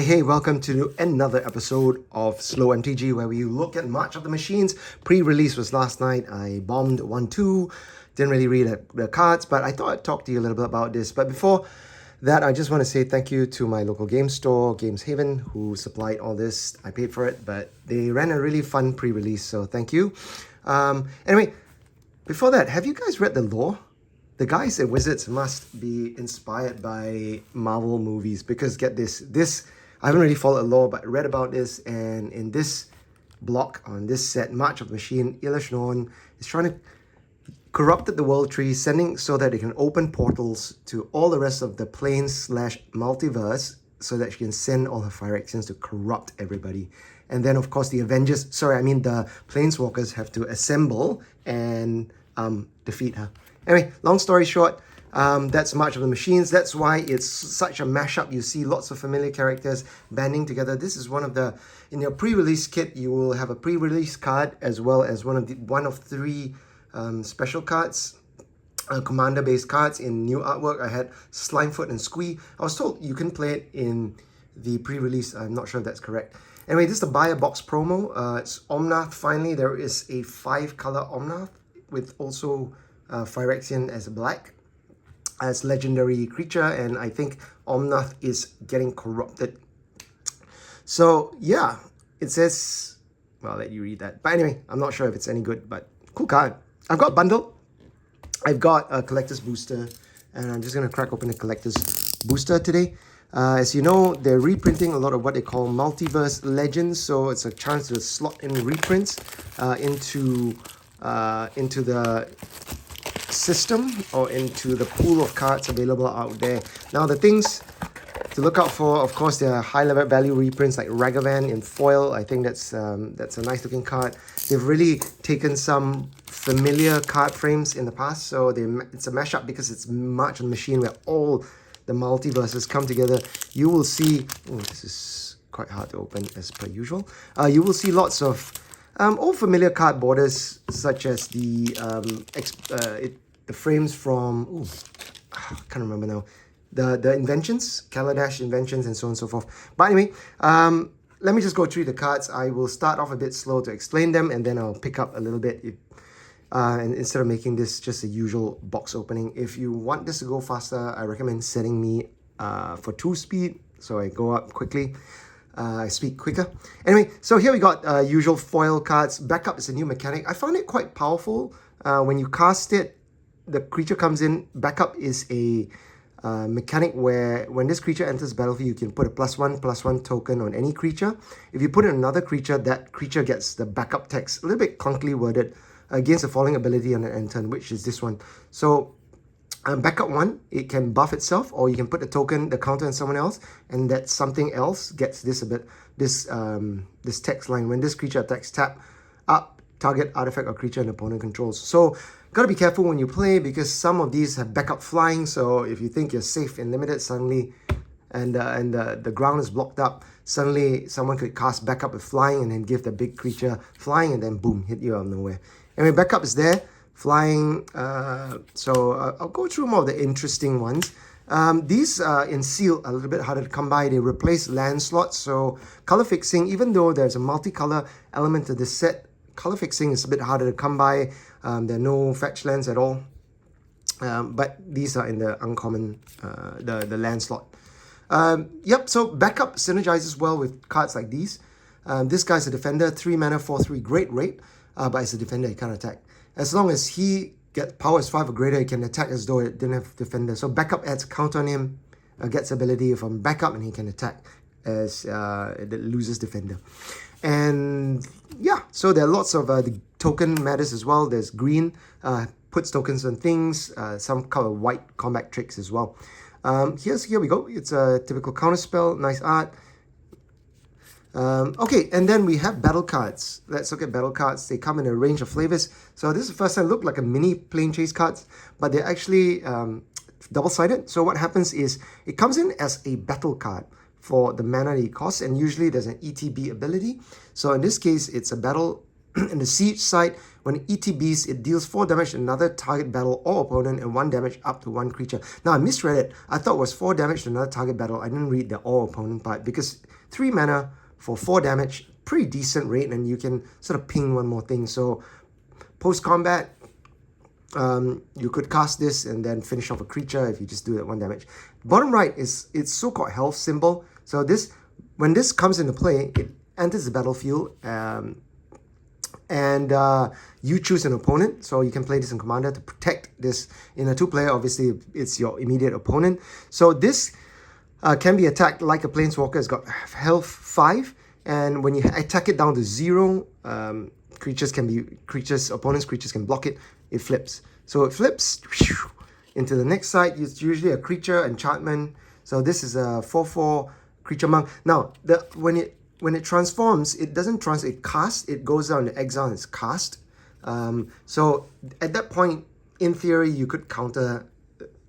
Hey, welcome to another episode of Slow MTG where we look at March of the Machines. Pre-release was last night. I bombed 1-2, didn't really read the cards, but I thought I'd talk to you a little bit about this. But before that, I just want to say thank you to my local game store, Games Haven, who supplied all this. I paid for it, but they ran a really fun pre-release, so thank you. Anyway, before that, have you guys read the lore? The guys at Wizards must be inspired by Marvel movies because get this I haven't really followed the lore, but read about this, and in this block on this set, March of the Machine, Illusion is trying to corrupt the world tree, sending so that it can open portals to all the rest of the planes/multiverse so that she can send all her Phyrexians to corrupt everybody. And then, of course, the the Planeswalkers have to assemble and defeat her. Anyway, long story short, that's March of the Machines. That's why it's such a mashup. You see lots of familiar characters banding together. This is one of the, in your pre-release kit, you will have a pre-release card as well as one of three special cards, commander-based cards in new artwork. I had Slimefoot and Squee. I was told you can play it in the pre-release. I'm not sure if that's correct. Anyway, this is the buy a box promo. It's Omnath. Finally, there is a 5-color Omnath with also Phyrexian as black, as legendary creature, and I think Omnath is getting corrupted. So yeah, it says, well, I'll let you read that. But anyway, I'm not sure if it's any good, but cool card. I've got bundle. I've got a collector's booster, and I'm just gonna crack open the collector's booster today. As you know, they're reprinting a lot of what they call Multiverse Legends, so it's a chance to slot in reprints into the system or into the pool of cards available out there. Now, the things to look out for, of course, there are high-level value reprints like Ragavan in foil. I think that's a nice-looking card. They've really taken some familiar card frames in the past, so it's a mashup because it's March of the Machine where all the multiverses come together. You will see, oh, this is quite hard to open as per usual. You will see lots of all familiar card borders, such as the frames from, I can't remember now, the inventions, Kaladesh inventions, and so on and so forth. But anyway, let me just go through the cards. I will start off a bit slow to explain them, and then I'll pick up a little bit and instead of making this just a usual box opening. If you want this to go faster, I recommend setting me for 2 speed, so I go up quickly. I speak quicker. Anyway, so here we got usual foil cards. Backup is a new mechanic. I found it quite powerful. When you cast it, the creature comes in. Backup is a mechanic where when this creature enters battlefield, you can put a +1/+1 token on any creature. If you put in another creature, that creature gets the backup text, a little bit clunkily worded, against the following ability on an end turn, which is this one. So backup 1, it can buff itself, or you can put the counter on someone else, and that something else gets this text line. When this creature attacks, tap up target artifact or creature an opponent controls. So gotta be careful when you play because some of these have backup flying. So if you think you're safe and limited, suddenly and the ground is blocked up, suddenly someone could cast backup with flying and then give the big creature flying, and then boom, hit you out of nowhere. Anyway, backup is there. Flying, so I'll go through more of the interesting ones. These in Seal a little bit harder to come by. They replace land slots, so color fixing, even though there's a multicolor element to this set, color fixing is a bit harder to come by. There are no fetch lands at all, but these are in the uncommon, the land slot. Yep, so backup synergizes well with cards like these. This guy's a defender, 3 mana, 4/3, great rate, but as a defender, he can't attack. As long as he gets power is 5 or greater, he can attack as though it didn't have defender. So backup adds counter on him, gets ability from backup, and he can attack as it loses defender. And yeah, so there are lots of the token matters as well. There's green, puts tokens on things, some kind of white combat tricks as well. Here we go. It's a typical counter spell, nice art. Okay, and then we have battle cards. Let's look at battle cards. They come in a range of flavors. So this is the first time look like a mini plane chase cards, but they're actually double-sided. So what happens is it comes in as a battle card for the mana it costs, and usually there's an ETB ability. So in this case, it's a battle In the siege side, when it ETBs, it deals 4 damage to another target battle or opponent and 1 damage up to 1 creature. Now, I misread it. I thought it was 4 damage to another target battle. I didn't read the or opponent part because 3 mana for 4 damage, pretty decent rate, and you can sort of ping one more thing. So, post-combat, you could cast this and then finish off a creature if you just do that 1 damage. Bottom right is its so-called health symbol. So this, when this comes into play, it enters the battlefield, and you choose an opponent. So you can play this in Commander to protect this. In a 2-player, obviously, it's your immediate opponent. So this can be attacked like a Planeswalker. It's got health 5, and when you attack it down to 0, opponent's creatures can block it. It flips. So it flips into the next side. It's usually a creature enchantment. So this is a 4/4 creature monk. Now, when it transforms, it doesn't it casts. It goes down to exile and it's cast. So at that point, in theory, you could counter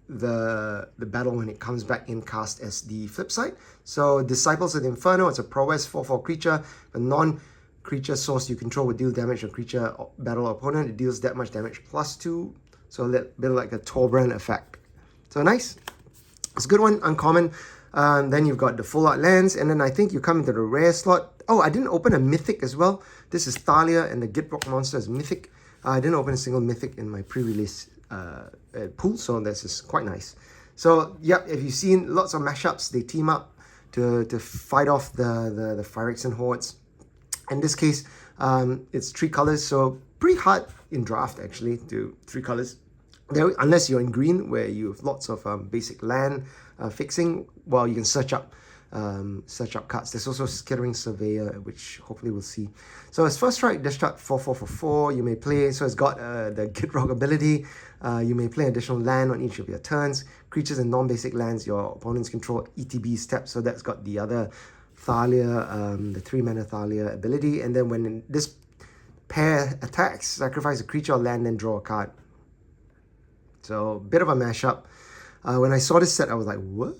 the battle when it comes back in cast as the flip side. So Disciples of the Inferno, it's a prowess 4/4 creature, a non-creature source you control would deal damage to creature battle opponent. It deals that much damage +2. So a bit like a Torbrand effect. So nice. It's a good one, uncommon. Then you've got the full art lands, and then I think you come into the rare slot. Oh, I didn't open a mythic as well. This is Thalia, and the Gitrock monster is mythic. I didn't open a single mythic in my pre-release pool, so this is quite nice. So yeah, if you've seen lots of mashups, they team up to fight off the Phyrexian hordes. In this case, it's 3 colors, so pretty hard in draft actually to 3 colors. There, unless you're in green where you have lots of basic land fixing, well, you can search up cards. There's also Skittering Surveyor, which hopefully we'll see. So as first strike, destruct 4/4 for 4. You may play, so it's got the Gitrock ability. You may play additional land on each of your turns. Creatures and non-basic lands your opponents control ETB step. So that's got the other Thalia, the 3 mana Thalia ability. And then when this pair attacks, sacrifice a creature or land and draw a card. So bit of a mashup. When I saw this set, I was like, what?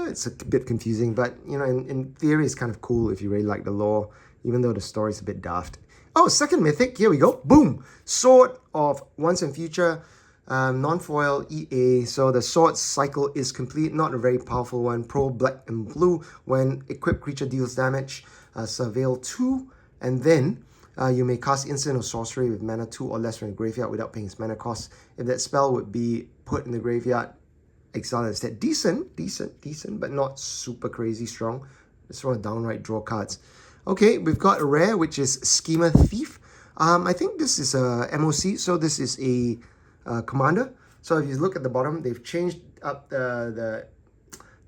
It's a bit confusing, but you know, in theory, it's kind of cool if you really like the lore, even though the story's a bit daft. Oh, second mythic, here we go. Boom! Sword of Once and Future, non-foil EA. So the sword cycle is complete, not a very powerful one. Pro black and blue. When equipped creature deals damage, surveil 2, and then you may cast instant or sorcery with mana 2 or less from the graveyard without paying its mana cost. If that spell would be put in the graveyard, exile instead. Decent, but not super crazy strong. Just want to downright draw cards. Okay, we've got a rare, which is Schemer Thief. I think this is a MOC, so this is a commander. So if you look at the bottom, they've changed up the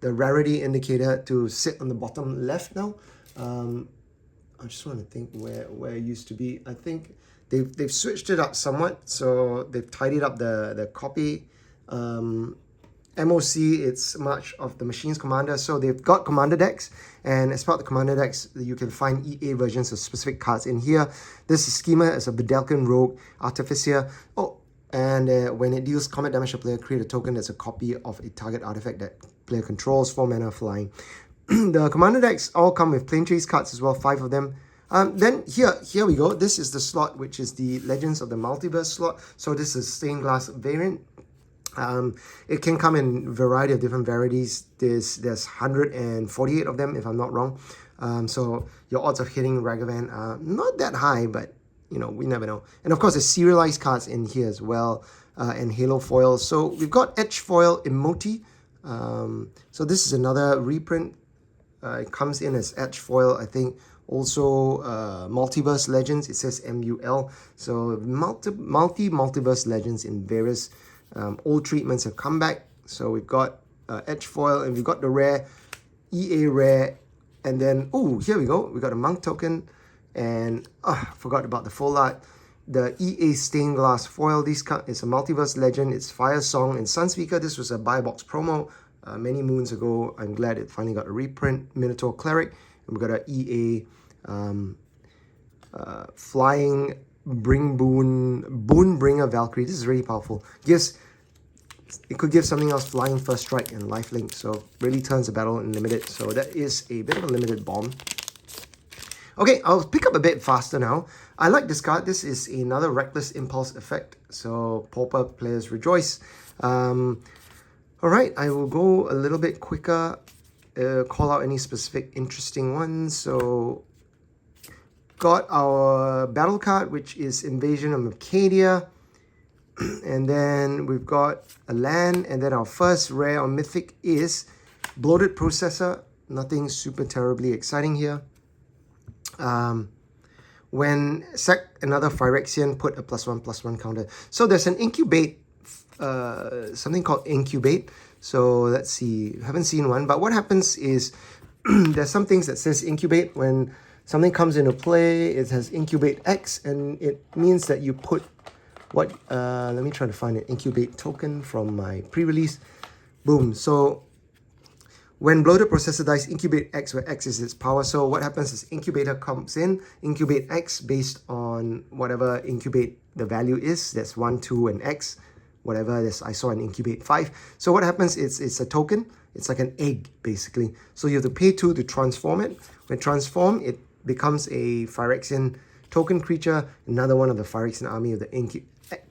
rarity indicator to sit on the bottom left now. I just want to think where it used to be. I think they've switched it up somewhat, so they've tidied up the copy. MOC, it's March of the Machines Commander. So they've got commander decks, and as part of the commander decks, you can find EA versions of specific cards in here. This is Schema as a Bedelkin Rogue Artificer. Oh, and when it deals combat damage to player, create a token that's a copy of a target artifact that player controls, 4 mana flying. The commander decks all come with Plane Chase cards as well, 5 of them. Then here we go. This is the slot, which is the Legends of the Multiverse slot. So this is stained glass variant. It can come in a variety of different varieties. There's 148 of them, if I'm not wrong. So your odds of hitting Ragavan are not that high, but you know, we never know. And of course, there's serialized cards in here as well, and Halo foil. So we've got Edge foil Emoti. So this is another reprint. It comes in as Edge foil, I think. Also, Multiverse Legends. It says MUL. So multiverse legends in various old treatments have come back. So we've got Edge foil, and we've got the rare EA rare, and then here we go. We got a monk token, and forgot about the full art. The EA stained glass foil. It's a multiverse legend. It's Fire Song and Sunspeaker. This was a buy box promo many moons ago. I'm glad it finally got a reprint. Minotaur Cleric, and we got an EA flying Boon Bringer Valkyrie. This is really powerful. It could give something else flying first strike and lifelink, so really turns the battle in limited. So that is a bit of a limited bomb. Okay, I'll pick up a bit faster now. I like this card. This is another Reckless Impulse effect. So, Pauper players rejoice. Alright, I will go a little bit quicker. Call out any specific interesting ones. So, got our battle card, which is Invasion of Arcadia. And then we've got a land. And then our first rare or mythic is Bloated Processor. Nothing super terribly exciting here. When sack another Phyrexian, put a +1/+1 counter. So there's an incubate, something called incubate. So let's see, haven't seen one, but what happens is there's some things that says incubate. When something comes into play, it has incubate X, and it means that you put what, let me try to find an incubate token from my pre-release. Boom. So when Bloated Processor dies, incubate X, where X is its power. So what happens is incubator comes in, incubate X based on whatever incubate the value is. That's 1, 2, and X. Whatever this, I saw an incubate 5. So what happens is it's a token. It's like an egg, basically. So you have to pay 2 to transform it. When transformed, it becomes a Phyrexian token creature, another one of the Phyrexian army with the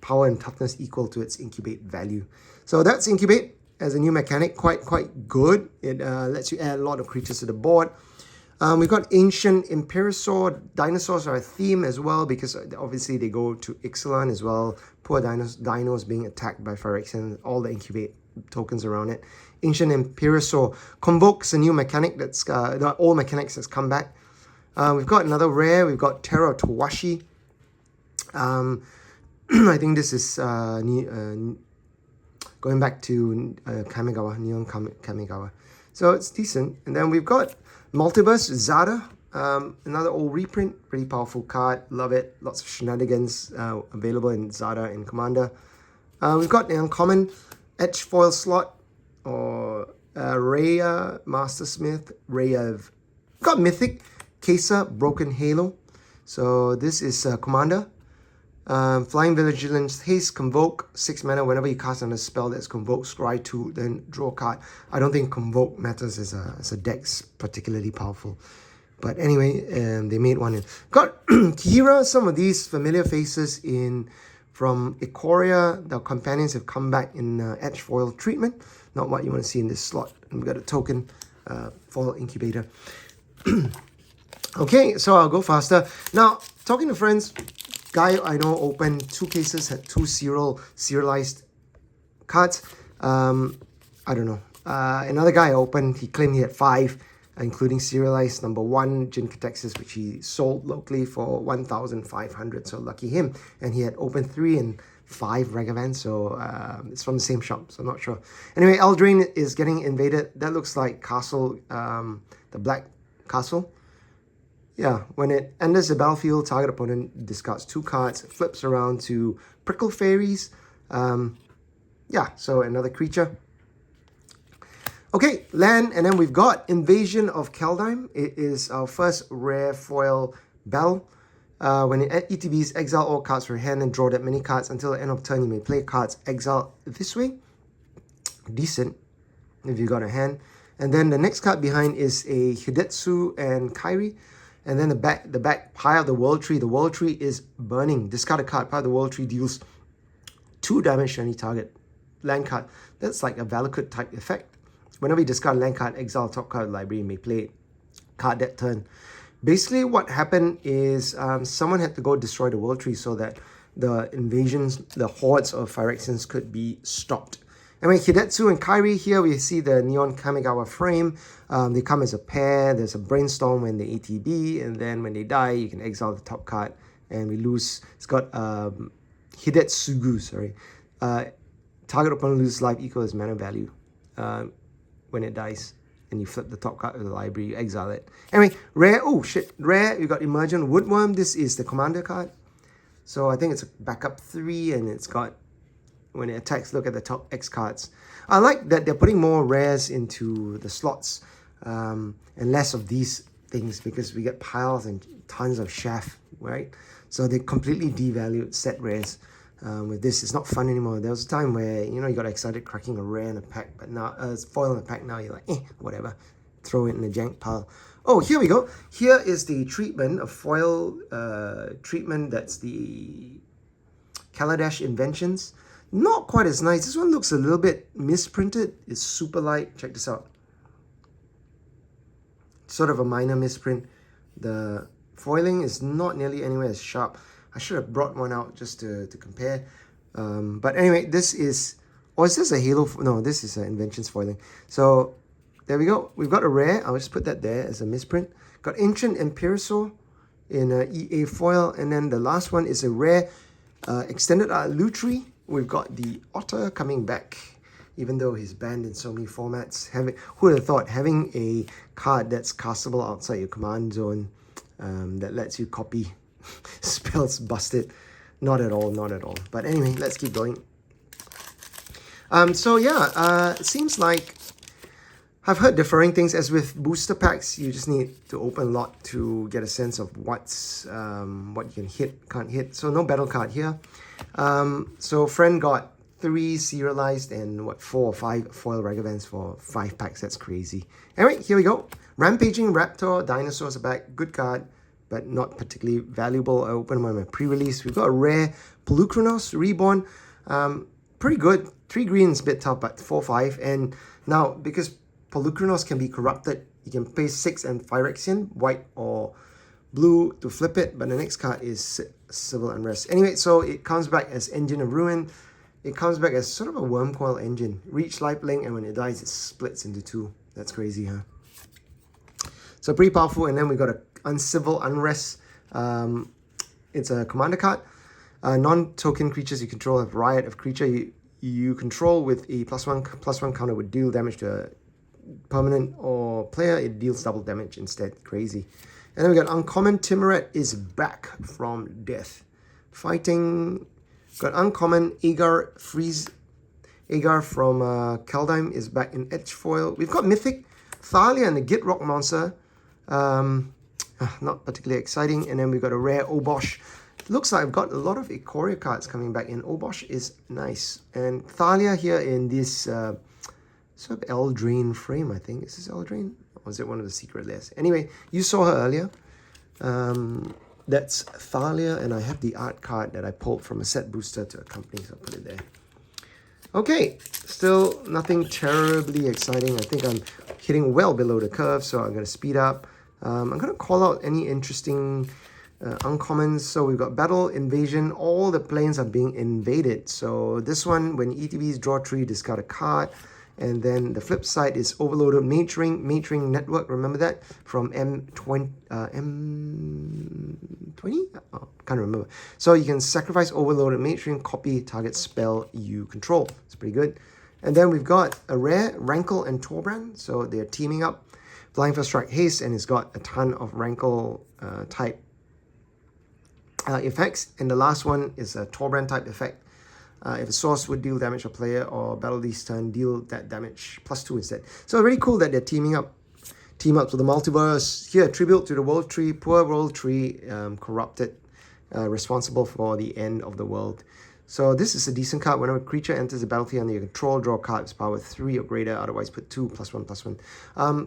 power and toughness equal to its incubate value. So that's incubate. As a new mechanic, quite good. It lets you add a lot of creatures to the board. We've got Ancient Imperiosaur. Dinosaurs are a theme as well because obviously they go to Ixalan as well. Poor dinos being attacked by Phyrexian, all the incubate tokens around it. Ancient Imperiosaur convokes a new mechanic that's the old mechanics that's come back. We've got another rare. We've got Terra Tawashi. I think this is going back to Kamigawa, Neon Kamigawa. So it's decent. And then we've got Multiverse, Zada. Another old reprint. Pretty powerful card. Love it. Lots of shenanigans available in Zada and Commander. We've got the uncommon Edge Foil slot. Or Rhea, Mastersmith, Rhea. Got Mythic, Kesa, Broken Halo. So this is Commander. Flying Vigilance, Haste, Convoke, 6 mana. Whenever you cast on a spell that's Convoke, scry 2, then draw a card. I don't think Convoke matters as a deck's particularly powerful. But anyway, they made one. Got Kira, some of these familiar faces from Ikoria. The companions have come back in Edge Foil treatment. Not what you want to see in this slot. And we've got a token, Foil Incubator. Okay, so I'll go faster. Now, talking to friends, guy I know opened 2 cases, had 2 serialized cards. I don't know. Another guy opened, he claimed he had 5, including serialized number 1, Jin-Catexis, which he sold locally for 1,500, so lucky him. And he had opened 3 and 5 Ragavan, so it's from the same shop, so not sure. Anyway, Eldraine is getting invaded. That looks like Castle, the Black Castle. Yeah, when it enters the battlefield, target opponent discards 2 cards, flips around to Prickle Fairies. Yeah, so another creature. Okay, land, and then we've got Invasion of Kaldheim. It is our first rare foil battle. When it ETBs, exile all cards from your hand and draw that many cards. Until the end of turn, you may play cards exile this way. Decent, if you got a hand. And then the next card behind is a Hidetsu and Kairi. And then the back pile of the World Tree. The World Tree is burning. Discard a card. Pile of the World Tree deals 2 damage to any target land card. That's like a Valakut type effect. Whenever you discard a land card, exile top card of the library, you may play card that turn. Basically, what happened is someone had to go destroy the World Tree so that the invasions, the hordes of Phyrexians could be stopped. Anyway, Hidetsu and Kairi, here we see the Neon Kamigawa frame. They come as a pair. There's a brainstorm when they ATB, and then when they die, you can exile the top card, and we lose. It's got Hidetsugu, sorry. Target opponent loses life equal as mana value when it dies. And you flip the top card of the library, you exile it. Anyway, rare, oh shit, rare, you got Emergent Woodworm. This is the commander card. So I think it's a backup 3, and it's got, when it attacks, look at the top X cards. I like that they're putting more rares into the slots and less of these things, because we get piles and tons of shaft, right? So they completely devalued set rares. With this, it's not fun anymore. There was a time where, you know, you got excited cracking a rare in a pack, but now foil in a pack, now you're like, whatever, throw it in the jank pile. Oh, here we go. Here is the treatment, a foil treatment. That's the Kaladesh Inventions. Not quite as nice. This one looks a little bit misprinted. It's super light. Check this out. Sort of a minor misprint. The foiling is not nearly anywhere as sharp. I should have brought one out just to compare. But anyway, this is... Or is this a Halo? No, this is an Inventions foiling. So there we go. We've got a rare. I'll just put that there as a misprint. Got Ancient Empirisaur in EA foil. And then the last one is a rare Extended Art Lutri. We've got the Otter coming back, even though he's banned in so many formats. Who would have thought having a card that's castable outside your command zone that lets you copy spells busted? Not at all, not at all. But anyway, let's keep going. So yeah, it seems like I've heard differing things. As with booster packs, you just need to open a lot to get a sense of what's what you can hit, can't hit. So no battle card here. So friend got 3 serialized and what, 4 or 5 foil Ragavans for 5 packs. That's crazy. Anyway, here we go. Rampaging Raptor, dinosaurs are back. Good card, but not particularly valuable. I opened one of my pre-release. We've got a rare Polukranos Reborn. Pretty good. 3 greens, a bit tough, but 4/5. And now, because Polukranos can be corrupted, you can pay 6 and Phyrexian, white or blue, to flip it. But the next card is Civil Unrest. Anyway, so it comes back as Engine of Ruin. It comes back as sort of a worm coil engine. Reach lifelink, and when it dies, it splits into 2. That's crazy, huh? So pretty powerful. And then we got a Uncivil Unrest. It's a commander card. Non-token creatures you control have Riot of creature you control with a +1/+1 counter would deal damage to a permanent or player. It deals double damage instead. Crazy. And then we got Uncommon Timuret is back from death. Fighting. Got Uncommon Agar Freeze. Agar from Kaldheim is back in Edge foil. We've got Mythic Thalia and the Git Rock Monster. Not particularly exciting. And then we've got a rare Obosh. Looks like I've got a lot of Ikoria cards coming back in. Obosh is nice. And Thalia here in this sort of Eldraine frame, I think. Is this Eldraine? Or is it one of the secret lists? Anyway, you saw her earlier. That's Thalia, and I have the art card that I pulled from a set booster to accompany, so I'll put it there. Okay, still nothing terribly exciting. I think I'm hitting well below the curve, so I'm going to speed up. I'm going to call out any interesting uncommons. So we've got Battle, Invasion. All the planes are being invaded. So this one, when ETBs draw 3, discard a card. And then the flip side is Overloaded Matering Network. Remember that? From M20? Oh, can't remember. So you can sacrifice Overloaded Matering, copy target spell you control. It's pretty good. And then we've got a rare Rankle and Torbrand. So they're teaming up. Flying for Strike Haste, and it's got a ton of Rankle type effects. And the last one is a Torbrand type effect. If a source would deal damage to a player or battle this turn, deal that damage +2 instead. So really cool that they're teaming up. Team up to the Multiverse. Here, tribute to the World Tree. Poor World Tree, corrupted, responsible for the end of the world. So this is a decent card. Whenever a creature enters the battlefield under your control, draw a card with power 3 or greater. Otherwise, put 2 +1/+1.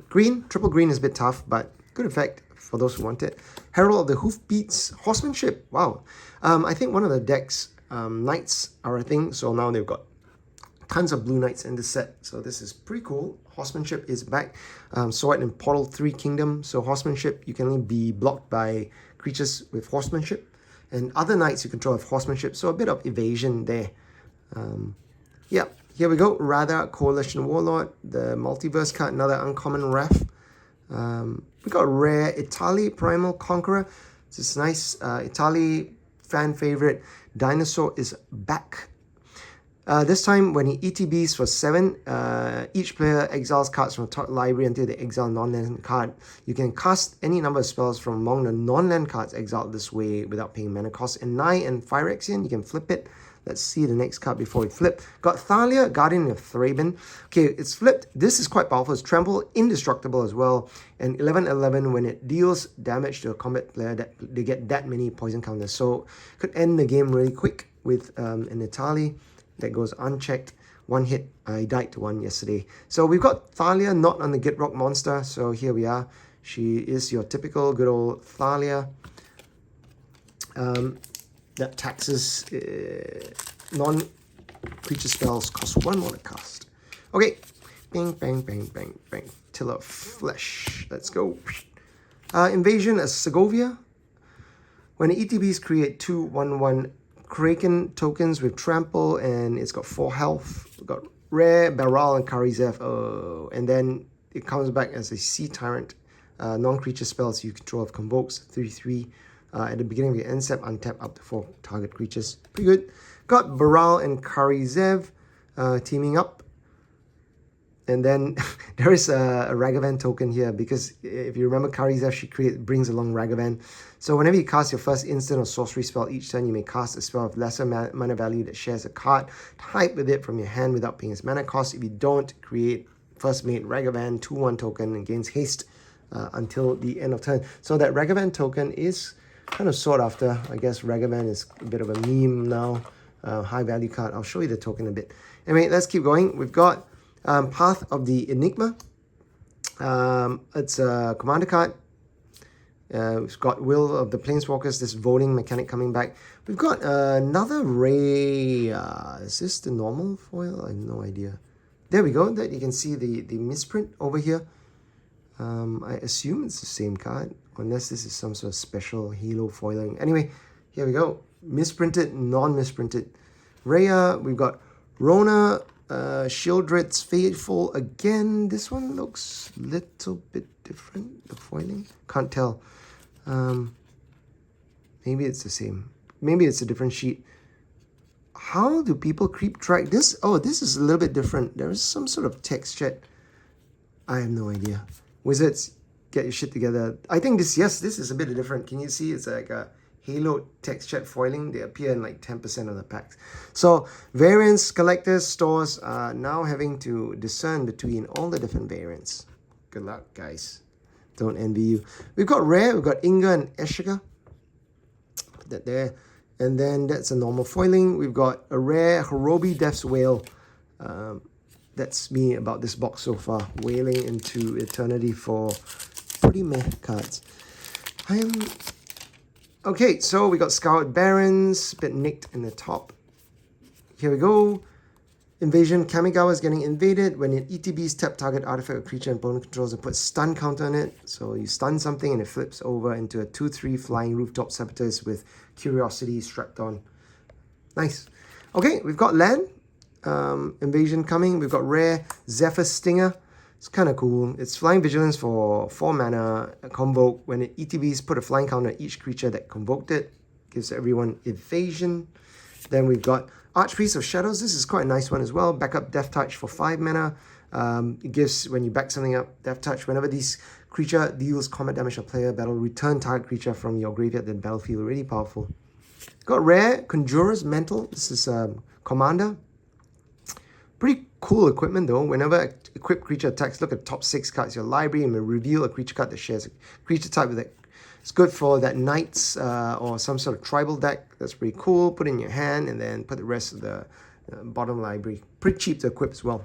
Green, triple green is a bit tough, but good effect for those who want it. Herald of the Hoofbeats, Horsemanship. Wow. I think one of the decks, Knights are a thing. So now they've got tons of blue Knights in the set. So this is pretty cool. Horsemanship is back. Saw it in Portal 3 Kingdom. So Horsemanship, you can only be blocked by creatures with Horsemanship. And other Knights you control have Horsemanship. So a bit of evasion there. Yeah, here we go. Radar, Coalition Warlord. The Multiverse card, another uncommon ref. We got rare Italy Primal Conqueror. This is nice. Italy fan favorite. Dinosaur is back. This time when he ETBs for 7, each player exiles cards from the top library until they exile non-land card. You can cast any number of spells from among the non-land cards exiled this way without paying mana cost. And 9 and Phyrexian, you can flip it. Let's see the next card before we flip. Got Thalia, Guardian of Thraben. Okay, it's flipped. This is quite powerful. It's Trample, indestructible as well. And 11/11, when it deals damage to a combat player, they get that many poison counters. So could end the game really quick with an Italy that goes unchecked. 1 hit. I died to 1 yesterday. So we've got Thalia not on the Git Rock monster. So here we are. She is your typical good old Thalia. That taxes non-creature spells cost 1 more to cast. Okay, bang, bang, bang, bang, bang. Tiller of Flesh. Let's go. Invasion as Segovia. When the ETBs create 2/1/1 Kraken tokens with trample, and it's got 4 health. We've got Rare, Baral, and Karizev. Oh, and then it comes back as a Sea Tyrant. Non-creature spells you control of convokes 3/3. At the beginning of your end step, untap up to 4 target creatures. Pretty good. Got Baral and Karizev teaming up. And then there is a Ragavan token here, because if you remember Karizev, she brings along Ragavan. So whenever you cast your first instant or sorcery spell each turn, you may cast a spell of lesser mana value that shares a card type with it from your hand without paying its mana cost. If you don't, create first mate Ragavan 2/1 token and gains haste until the end of turn. So that Ragavan token is kind of sought after. I guess Ragavan is a bit of a meme now. High value card. I'll show you the token a bit. Anyway, let's keep going. We've got Path of the Enigma. It's a commander card. We've got Will of the Planeswalkers, this voting mechanic coming back. We've got another Ray. Is this the normal foil? I have no idea. There we go. That you can see the misprint over here. I assume it's the same card, unless this is some sort of special Halo foiling. Anyway, here we go. Misprinted, non-misprinted. Rhea, we've got Rona, Shieldred's Faithful again. This one looks a little bit different, the foiling. Can't tell. Maybe it's the same. Maybe it's a different sheet. How do people creep track this? Oh, this is a little bit different. There is some sort of text chat. I have no idea. Wizards, get your shit together. I think this is a bit different. Can you see? It's like a Halo text chat foiling. They appear in like 10% of the packs. So variants, collectors, stores are now having to discern between all the different variants. Good luck, guys. Don't envy you. We've got Rare, we've got Inga and Eshiga. Put that there. And then that's a normal foiling. We've got a Rare Horobi Death's Wail. That's me about this box so far. Wailing into eternity for pretty meh cards. Okay, so we got Scarlet Barons, a bit nicked in the top. Here we go. Invasion. Kamigawa is getting invaded. When an ETBs tap target artifact or creature and opponent controls and put stun counter on it. So you stun something and it flips over into a 2/3 flying rooftop saboteur with Curiosity strapped on. Nice. Okay, we've got land. Invasion coming. We've got Rare Zephyr Stinger. It's kind of cool. It's Flying Vigilance for 4 mana, convoke. When it ETBs, put a flying counter on each creature that convoked it. Gives everyone evasion. Then we've got Archpriest of Shadows. This is quite a nice one as well. Backup Death Touch for 5 mana. It gives, when you back something up, Death Touch. Whenever this creature deals combat damage to a player, battle return target creature from your graveyard to the battlefield. Really powerful. Got Rare Conjurer's Mantle. This is Commander. Pretty cool equipment though. Whenever equipped creature attacks, look at top 6 cards in your library and may reveal a creature card that shares a creature type with it. It's good for that Knights or some sort of tribal deck. That's pretty cool. Put it in your hand and then put the rest of the bottom library. Pretty cheap to equip as well.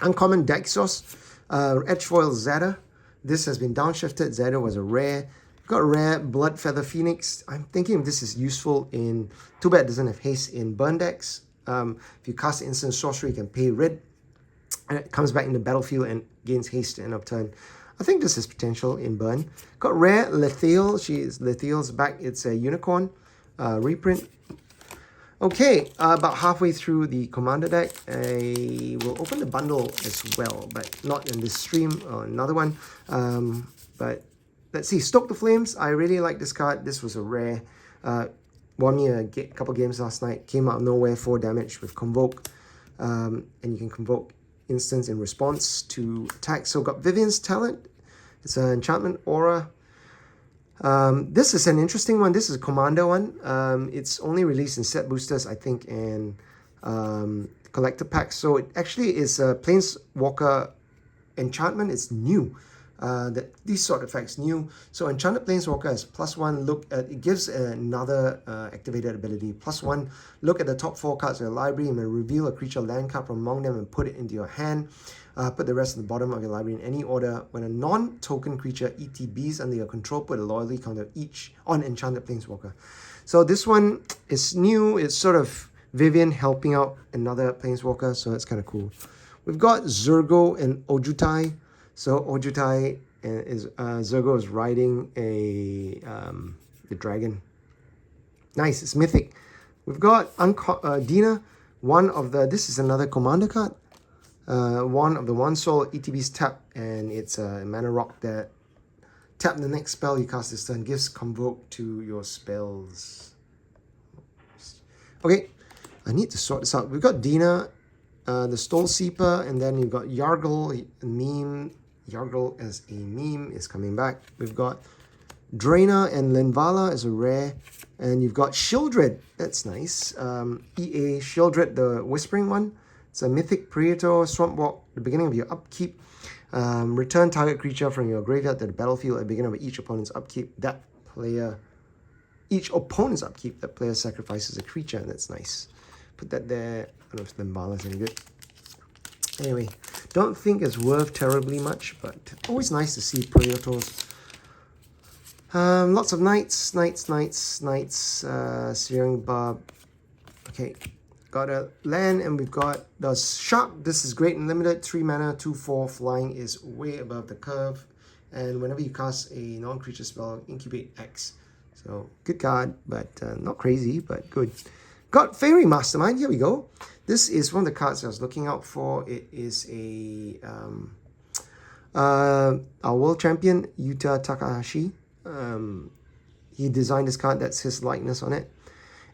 Uncommon deck source. Edgefoil Zeta. This has been downshifted. Zeta was a rare. Got Rare Bloodfeather Phoenix. I'm thinking this is useful in... Too bad it doesn't have haste in burn decks. If you cast instant sorcery, you can pay red. And it comes back in the battlefield and gains haste end of turn. I think this is potential in burn. Got Rare Lethiel. Lethiel's back. It's a unicorn. Reprint. Okay, about halfway through the commander deck. I will open the bundle as well, but not in this stream. Another one. But let's see. Stoke the Flames. I really like this card. This was a rare. Won me a couple games last night. Came out of nowhere, 4 damage with Convoke. And you can Convoke instants in response to attacks. So got Vivian's Talent. It's an enchantment aura. This is an interesting one. This is a commander one. It's only released in set boosters, I think, and collector packs. So it actually is a Planeswalker enchantment. It's new. These sort of effects new. So Enchanted Planeswalker is +1. Look at it gives another activated ability. +1. Look at the top 4 cards of your library. You may reveal a creature land card from among them and put it into your hand. Put the rest at the bottom of your library in any order. When a non-token creature ETBs under your control, put a loyalty counter each on Enchanted Planeswalker. So this one is new. It's sort of Vivian helping out another Planeswalker, so that's kind of cool. We've got Zurgo and Ojutai. So Ojutai is Zurgo is riding a dragon. Nice, it's mythic. We've got Dina. This is another commander card. One of the one soul ETB's tap, and it's a mana rock that tap the next spell you cast this turn, gives convoke to your spells. Okay, I need to sort this out. We've got Dina, the Stole Seeper, and then you've got Yargle, meme. Yargle as a meme is coming back. We've got Draina and Linvala as a rare, and you've got Shieldred. That's nice. EA Shieldred, the Whispering one. It's a mythic Praetor Swamp Walk. The beginning of your upkeep. Return target creature from your graveyard to the battlefield at the beginning of each opponent's upkeep. Each opponent's upkeep, that player sacrifices a creature, and that's nice. Put that there. I don't know if Limbala's any good. Anyway, don't think it's worth terribly much, but always nice to see Praetors. Lots of knights, Searing Barb. Okay, got a land, and we've got the Shark. This is great and limited. 3 mana, 2/4. Flying is way above the curve. And whenever you cast a non-creature spell, incubate X. So, good card, but not crazy, but good. Got Fairy Mastermind. Here we go. This is one of the cards I was looking out for. It is our world champion, Yuta Takahashi. He designed this card. That's his likeness on it.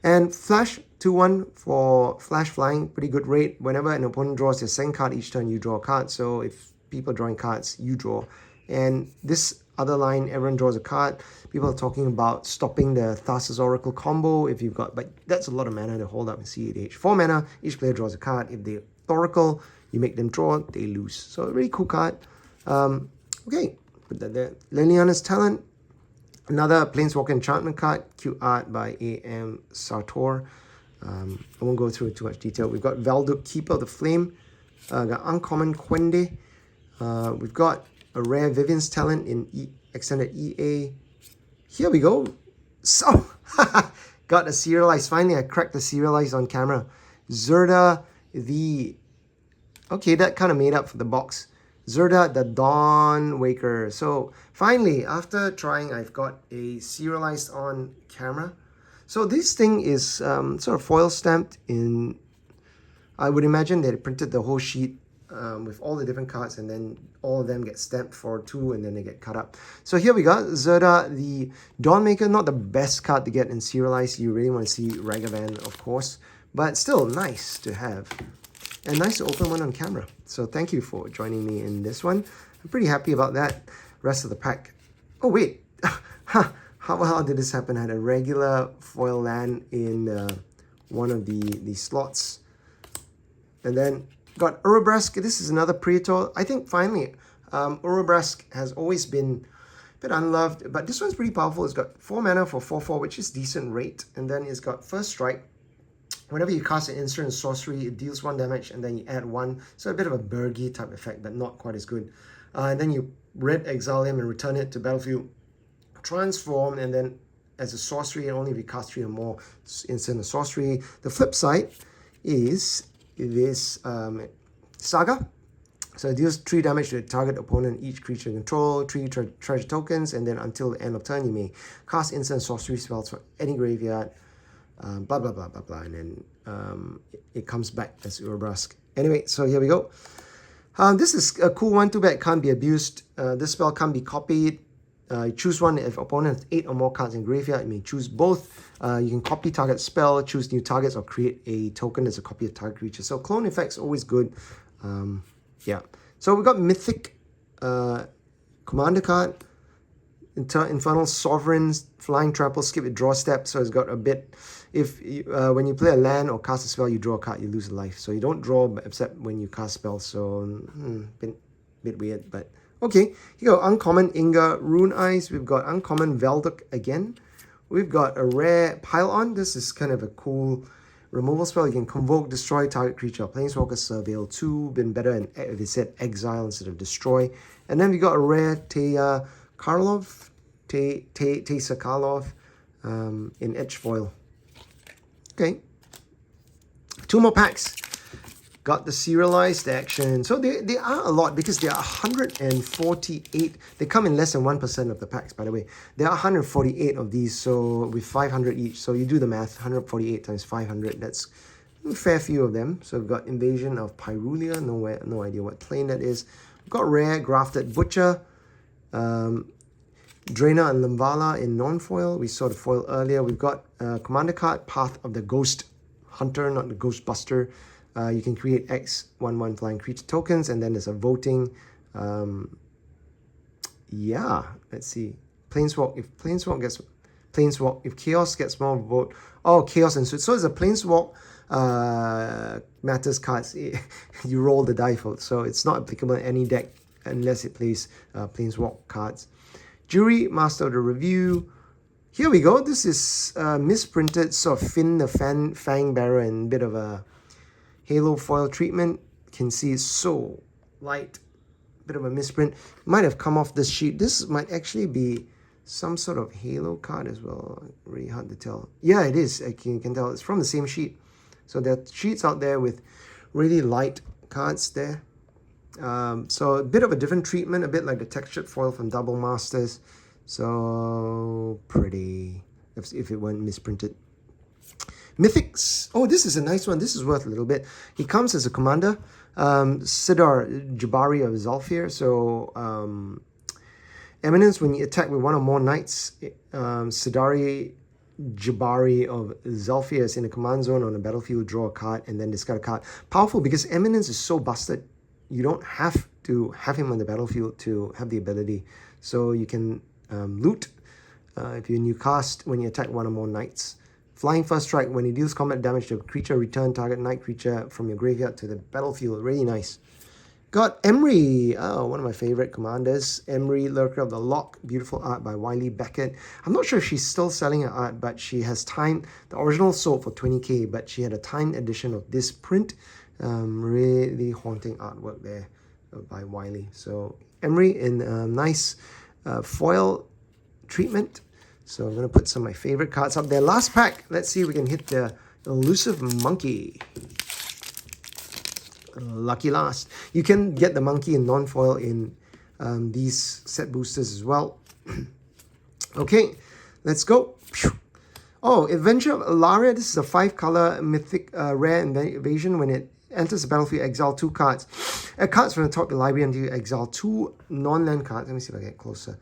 And Flash 2/1 for Flash Flying. Pretty good rate. Whenever an opponent draws their second card each turn, you draw a card. So if people are drawing cards, you draw. And this other line, everyone draws a card. People are talking about stopping the Thassa's Oracle combo if you've got, but that's a lot of mana to hold up in CADH. 4 mana, each player draws a card. If they Oracle, you make them draw, they lose. So a really cool card. Okay, put that there. Liliana's Talent, another Planeswalker enchantment card, cute art by A.M. Sartor. I won't go through too much detail. We've got Valduk, Keeper of the Flame. Got Uncommon Quende. We've got a rare Vivian's Talent in Extended EA. Here we go. So, got a Serialized. Finally, I cracked the Serialized on camera. Zerda, okay, that kind of made up for the box. Zerda, the Dawn Waker. So, finally, after trying, I've got a Serialized on camera. So, this thing is sort of foil stamped in... I would imagine they printed the whole sheet with all the different cards, and then all of them get stamped for 2, and then they get cut up. So here we got Zerda, the Dawnmaker. Not the best card to get in Serialized. You really want to see Ragavan, of course, but still nice to have, and nice to open one on camera. So thank you for joining me in this one. I'm pretty happy about that. Rest of the pack. Oh wait, how did this happen? I had a regular foil land in one of the slots, and then got Urobrask. This is another Praetor. I think finally, Urobrask has always been a bit unloved, but this one's pretty powerful. It's got 4 mana for 4/4, which is decent rate, and then it's got First Strike. Whenever you cast an instant and sorcery, it deals 1 damage, and then you add 1. So a bit of a Bergy type effect, but not quite as good. And then you red exile him and return it to battlefield. Transform, and then as a sorcery, and only if you cast 3 or more, instant and sorcery. The flip side is this Saga. So it deals 3 damage to the target opponent, each creature control, 3 treasure tokens, and then until the end of turn, you may cast instant sorcery spells from any graveyard, blah, blah, blah, blah, blah, and then it comes back as Urobrask. Anyway, so here we go. This is a cool one, too bad it can't be abused. This spell can't be copied. You choose one. If opponent has 8 or more cards in graveyard, you may choose both. You can copy target spell, choose new targets, or create a token as a copy of target creature. So clone effect's always good. Yeah. So we got Mythic Commander card, Infernal Sovereigns, Flying Trample, skip a draw step. So it's got a bit. If when you play a land or cast a spell, you draw a card, you lose a life. So you don't draw except when you cast spells. So bit weird, but Okay, here go uncommon Inga Rune Eyes. We've got uncommon Velduk again. We've got a rare Pile On. This is kind of a cool removal spell. You can convoke, destroy target creature, Planeswalker, Surveil 2. Been better if it said exile instead of destroy. And then we got a rare Teysa Karlov in Edge Foil. Okay. 2 more packs. Got the serialized action. So they are a lot because there are 148. They come in less than 1% of the packs, by the way. There are 148 of these, so with 500 each. So you do the math, 148 times 500. That's a fair few of them. So we've got Invasion of Pyrulia. No idea what plane that is. We've got rare Grafted Butcher. Draenor and Limvala in non-foil. We saw the foil earlier. We've got Commander card, Path of the Ghost Hunter, not the Ghostbuster. You can create X/1/1 flying creature tokens, and then there's a voting. Yeah, let's see. Planeswalk. If Chaos gets more vote. Oh, Chaos and so it's a Planeswalk matters cards. You roll the die for it, so it's not applicable in any deck unless it plays Planeswalk cards. Jury, Master of the Review. Here we go. This is misprinted sort of Finn the Fang Bearer and a bit of a Halo foil treatment. You can see it's so light. Bit of a misprint. Might have come off this sheet. This might actually be some sort of Halo card as well. Really hard to tell. Yeah, it is. You can tell it's from the same sheet. So there are sheets out there with really light cards there. So a bit of a different treatment, a bit like the textured foil from Double Masters. So pretty, if it weren't misprinted. Mythics. Oh, this is a nice one. This is worth a little bit. He comes as a commander. Sidar Jabari of Zhalfir. So Eminence, when you attack with one or more knights, Sidari Jabari of Zhalfir is in the command zone on the battlefield, draw a card, and then discard a card. Powerful because Eminence is so busted. You don't have to have him on the battlefield to have the ability. So you can loot if you're new cast when you attack one or more knights. Flying First Strike, when he deals combat damage to a creature, return target knight creature from your graveyard to the battlefield. Really nice. Got Emry, one of my favorite commanders. Emry, Lurker of the Lock. Beautiful art by Wiley Beckett. I'm not sure if she's still selling her art, but she has timed, the original sold for 20k, but she had a timed edition of this print. Really haunting artwork there by Wiley. So Emry in nice foil treatment. So I'm going to put some of my favorite cards up there. Last pack. Let's see if we can hit the elusive monkey. Lucky last. You can get the monkey in non-foil in these set boosters as well. Okay, let's go. Oh, Adventure of Alaria. This is a 5-color mythic rare invasion. When it enters the battlefield, exile 2 cards. Add cards from the top of the library until you exile 2 non-land cards. Let me see if I get closer.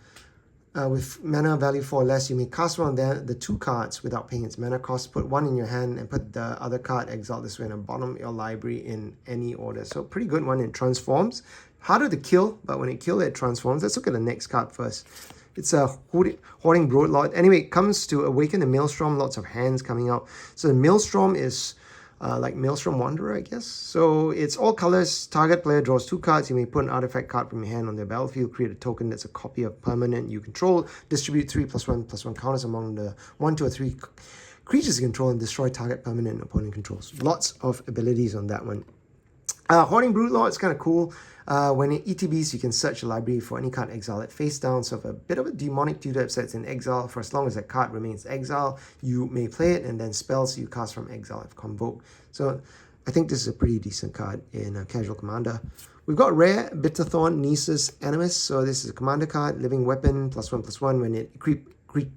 With mana value 4 or less, you may cast one of the 2 cards without paying its mana cost. Put one in your hand and put the other card exiled this way in the bottom of your library in any order. So pretty good one. It transforms. Harder to kill, but when it kills, it transforms. Let's look at the next card first. It's a Hoarding Broodlord. Anyway, it comes to awaken the Maelstrom. Lots of hands coming out. So the Maelstrom is like Maelstrom Wanderer, I guess. So it's all colors. Target player draws 2 cards. You may put an artifact card from your hand on their battlefield. Create a token that's a copy of permanent you control. Distribute 3+1/+1 counters among the 1, 2, or 3 creatures you control and destroy target permanent opponent controls. Lots of abilities on that one. Hoarding Broodlord is kind of cool. When it ETBs, you can search the library for any card exile at face down. So if a bit of a demonic tutor sets in exile, for as long as that card remains exile, you may play it, and then spells you cast from exile have convoke. So I think this is a pretty decent card in a casual commander. We've got rare Bitterthorn Nisus Animus. So this is a commander card, living weapon, +1/+1. When it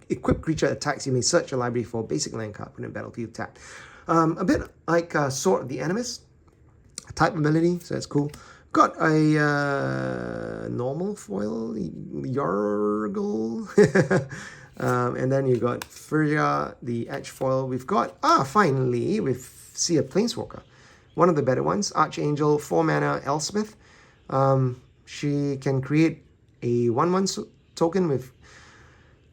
equipped creature attacks, you may search your library for a basic land card, put in battlefield tapped. A bit like Sword of the Animus type ability, so that's cool. Got a normal foil, Yargle. And then you got Furya, the Edge foil. We've got, finally, we see a Planeswalker. One of the better ones, Archangel, 4 mana, Elspeth. She can create a 1/1 token with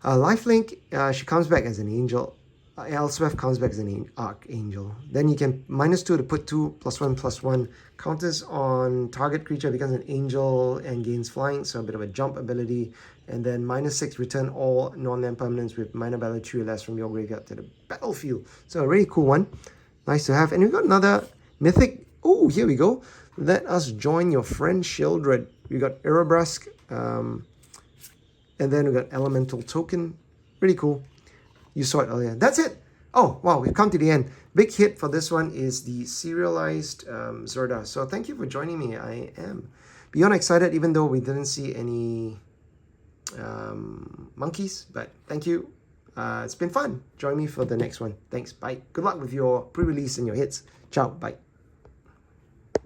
lifelink. She comes back as an angel. Elsewhere comes back as an Archangel. Then you can -2 to put 2 +1/+1 counters on target creature, becomes an angel and gains flying, so a bit of a jump ability. And then -6, return all non-land permanents with minor value 3 or less from your graveyard to the battlefield. So a really cool one. Nice to have. And we've got another mythic. Oh, here we go. Let us join your friend Shieldred. We got Erebrusk, and then we got Elemental Token. Really cool. You saw it earlier. That's it. Oh, wow, we've come to the end. Big hit for this one is the Serialized Zerda. So thank you for joining me. I am beyond excited, even though we didn't see any monkeys. But thank you. It's been fun. Join me for the next one. Thanks. Bye. Good luck with your pre-release and your hits. Ciao. Bye.